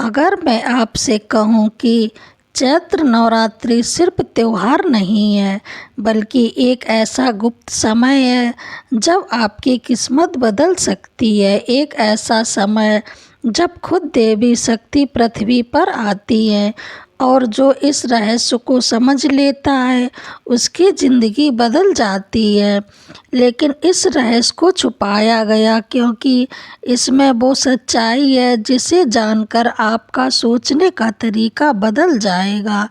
अगर मैं आपसे कहूँ कि चैत्र नवरात्रि सिर्फ त्योहार नहीं है बल्कि एक ऐसा गुप्त समय है जब आपकी किस्मत बदल सकती है। एक ऐसा समय जब खुद देवी शक्ति पृथ्वी पर आती है और जो इस रहस्य को समझ लेता है उसकी ज़िंदगी बदल जाती है। लेकिन इस रहस्य को छुपाया गया क्योंकि इसमें वो सच्चाई है जिसे जानकर आपका सोचने का तरीका बदल जाएगा।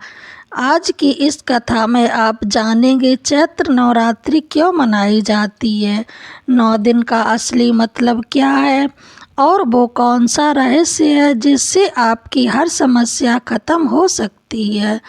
आज की इस कथा में आप जानेंगे चैत्र नवरात्रि क्यों मनाई जाती है, 9 दिन का असली मतलब क्या है और वो कौन सा रहस्य है जिससे आपकी हर समस्या खत्म हो सकती है।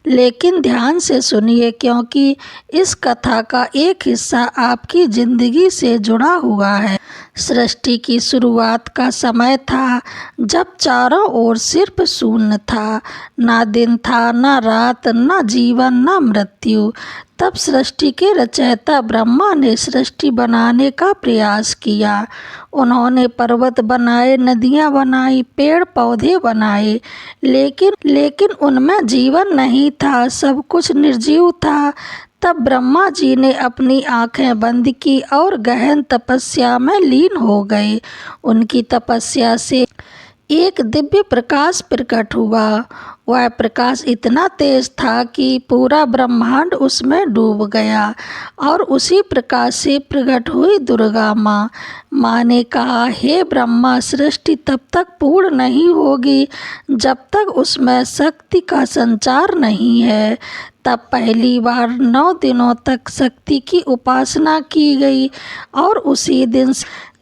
लेकिन ध्यान से सुनिए क्योंकि इस कथा का एक हिस्सा आपकी ज़िंदगी से जुड़ा हुआ है। सृष्टि की शुरुआत का समय था जब चारों ओर सिर्फ शून्य था, ना दिन था, ना रात, ना जीवन, ना मृत्यु। तब सृष्टि के रचयिता ब्रह्मा ने सृष्टि बनाने का प्रयास किया। उन्होंने पर्वत बनाए, नदियाँ बनाई, पेड़ पौधे बनाए, लेकिन उनमें जीवन नहीं था, सब कुछ निर्जीव था। तब ब्रह्मा जी ने अपनी आंखें बंद की और गहन तपस्या में लीन हो गए। उनकी तपस्या से एक दिव्य प्रकाश प्रकट हुआ। वह प्रकाश इतना तेज था कि पूरा ब्रह्मांड उसमें डूब गया और उसी प्रकाश से प्रकट हुई दुर्गा माँ। माँ ने कहा, हे ब्रह्मा, सृष्टि तब तक पूर्ण नहीं होगी जब तक उसमें शक्ति का संचार नहीं है। तब पहली बार 9 दिनों तक शक्ति की उपासना की गई और उसी दिन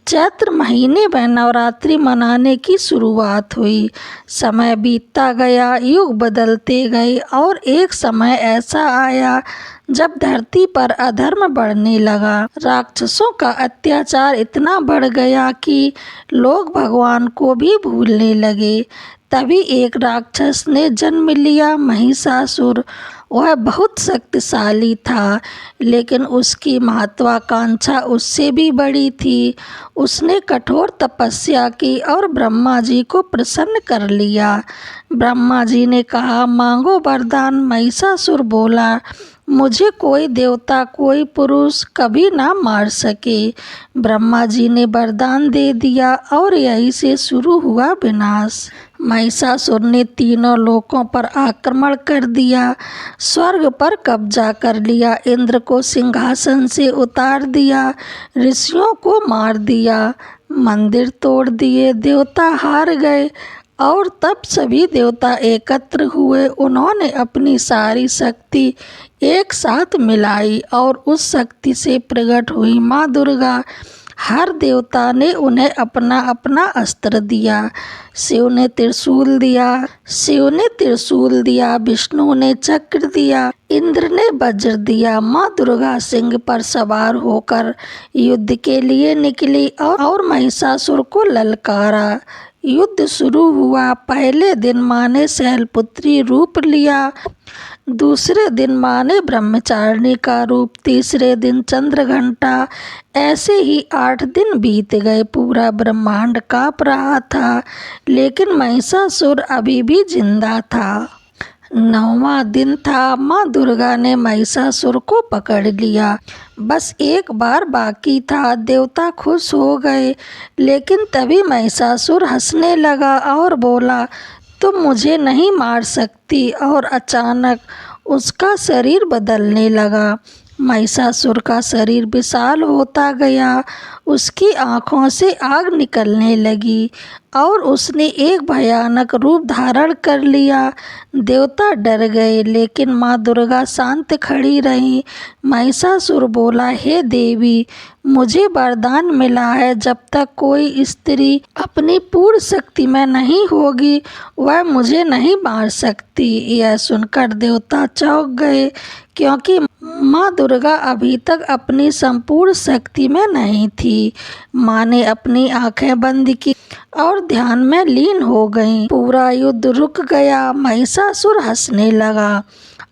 चैत्र महीने में नवरात्रि मनाने की शुरुआत हुई। समय बीतता गया, युग बदलते गए और एक समय ऐसा आया जब धरती पर अधर्म बढ़ने लगा। राक्षसों का अत्याचार इतना बढ़ गया कि लोग भगवान को भी भूलने लगे। तभी एक राक्षस ने जन्म लिया, महिषासुर। वह बहुत शक्तिशाली था लेकिन उसकी महत्वाकांक्षा उससे भी बड़ी थी। उसने कठोर तपस्या की और ब्रह्मा जी को प्रसन्न कर लिया। ब्रह्मा जी ने कहा, मांगो वरदान। महिषासुर बोला, मुझे कोई देवता, कोई पुरुष कभी ना मार सके। ब्रह्मा जी ने वरदान दे दिया और यहीं से शुरू हुआ विनाश। महिषासुर ने तीनों लोकों पर आक्रमण कर दिया, स्वर्ग पर कब्जा कर लिया, इंद्र को सिंहासन से उतार दिया, ऋषियों को मार दिया, मंदिर तोड़ दिए, देवता हार गए। और तब सभी देवता एकत्र हुए। उन्होंने अपनी सारी शक्ति एक साथ मिलाई और उस शक्ति से प्रकट हुई माँ दुर्गा। हर देवता ने उन्हें अपना अपना अस्त्र दिया। शिव ने त्रिशूल दिया, विष्णु ने चक्र दिया, इंद्र ने वज्र दिया। माँ दुर्गा सिंह पर सवार होकर युद्ध के लिए निकली और महिषासुर को ललकारा। युद्ध शुरू हुआ। पहले दिन माँ ने शैलपुत्री रूप लिया, दूसरे दिन माँ ने ब्रह्मचारिणी का रूप, तीसरे दिन चंद्रघंटा। ऐसे ही 8 दिन बीत गए। पूरा ब्रह्मांड काँप रहा था लेकिन महिषासुर अभी भी जिंदा था। 9वां दिन था। माँ दुर्गा ने महिषासुर को पकड़ लिया। बस एक बार बाकी था। देवता खुश हो गए लेकिन तभी महिषासुर हंसने लगा और बोला, तुम मुझे नहीं मार सकती। और अचानक उसका शरीर बदलने लगा। महिषासुर का शरीर विशाल होता गया, उसकी आँखों से आग निकलने लगी और उसने एक भयानक रूप धारण कर लिया। देवता डर गए लेकिन माँ दुर्गा शांत खड़ी रहीं। महिषासुर बोला, हे देवी, मुझे वरदान मिला है, जब तक कोई स्त्री अपनी पूर्ण शक्ति में नहीं होगी वह मुझे नहीं मार सकती। यह सुनकर देवता चौंक गए क्योंकि माँ दुर्गा अभी तक अपनी संपूर्ण शक्ति में नहीं थी। माँ ने अपनी आंखें बंद की और ध्यान में लीन हो गईं। पूरा युद्ध रुक गया। महिषासुर हंसने लगा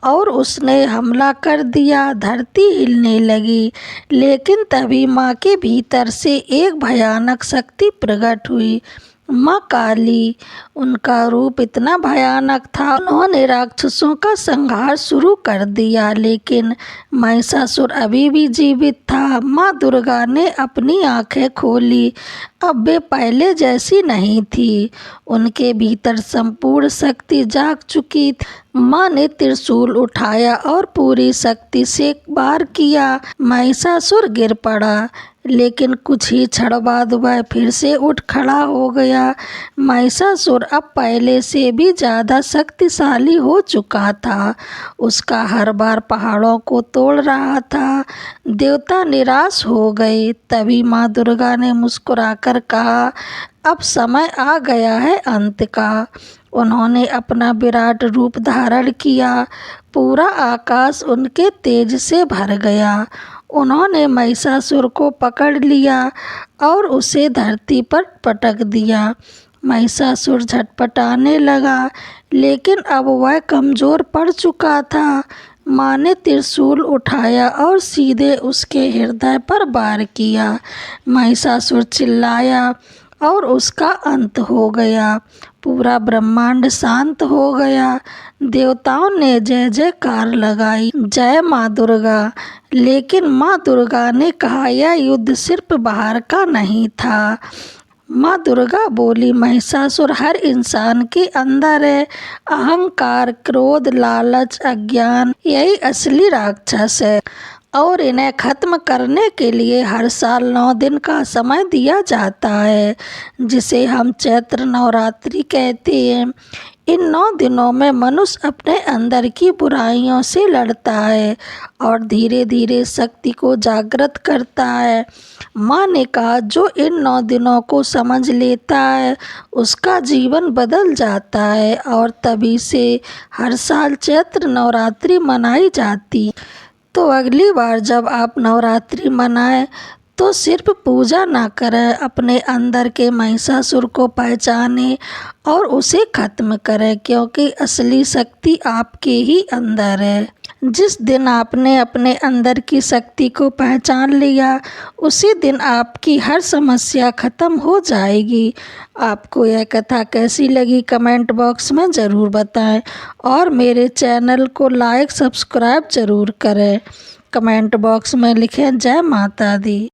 और उसने हमला कर दिया। धरती हिलने लगी लेकिन तभी माँ के भीतर से एक भयानक शक्ति प्रकट हुई। माँ काली, उनका रूप इतना भयानक था, उन्होंने राक्षसों का संहार शुरू कर दिया, लेकिन महिषासुर अभी भी जीवित था। माँ दुर्गा ने अपनी आंखें खोली। अब वे पहले जैसी नहीं थी, उनके भीतर संपूर्ण शक्ति जाग चुकी थी। माँ ने त्रिशूल उठाया और पूरी शक्ति से वार किया। महिषासुर गिर पड़ा, लेकिन कुछ ही क्षण बाद वह फिर से उठ खड़ा हो गया। महिषासुर अब पहले से भी ज़्यादा शक्तिशाली हो चुका था। उसका हर बार पहाड़ों को तोड़ रहा था। देवता निराश हो गए। तभी माँ दुर्गा ने मुस्कुराकर कहा, अब समय आ गया है अंत का। उन्होंने अपना विराट रूप धारण किया। पूरा आकाश उनके तेज से भर गया। उन्होंने महिषासुर को पकड़ लिया और उसे धरती पर पटक दिया। महिषासुर झटपटाने लगा, लेकिन अब वह कमज़ोर पड़ चुका था। माँ ने त्रिशूल उठाया और सीधे उसके हृदय पर वार किया। महिषासुर चिल्लाया और उसका अंत हो गया। पूरा ब्रह्मांड शांत हो गया। देवताओं ने जय जयकार लगाई, जय माँ दुर्गा। लेकिन माँ दुर्गा ने कहा, यह युद्ध सिर्फ बाहर का नहीं था। माँ दुर्गा बोली, महिषासुर हर इंसान के अंदर है। अहंकार, क्रोध, लालच, अज्ञान, यही असली राक्षस है और इन्हें खत्म करने के लिए हर साल 9 दिन का समय दिया जाता है, जिसे हम चैत्र नवरात्रि कहते हैं। इन 9 दिनों में मनुष्य अपने अंदर की बुराइयों से लड़ता है और धीरे धीरे शक्ति को जागृत करता है। माँ ने कहा, जो इन 9 दिनों को समझ लेता है उसका जीवन बदल जाता है, और तभी से हर साल चैत्र नवरात्रि मनाई जाती। तो अगली बार जब आप नवरात्रि मनाएं तो सिर्फ पूजा ना करें, अपने अंदर के महिषासुर को पहचानें और उसे खत्म करें, क्योंकि असली शक्ति आपके ही अंदर है। जिस दिन आपने अपने अंदर की शक्ति को पहचान लिया, उसी दिन आपकी हर समस्या खत्म हो जाएगी। आपको यह कथा कैसी लगी कमेंट बॉक्स में ज़रूर बताएं और मेरे चैनल को लाइक सब्सक्राइब ज़रूर करें। कमेंट बॉक्स में लिखें, जय माता दी।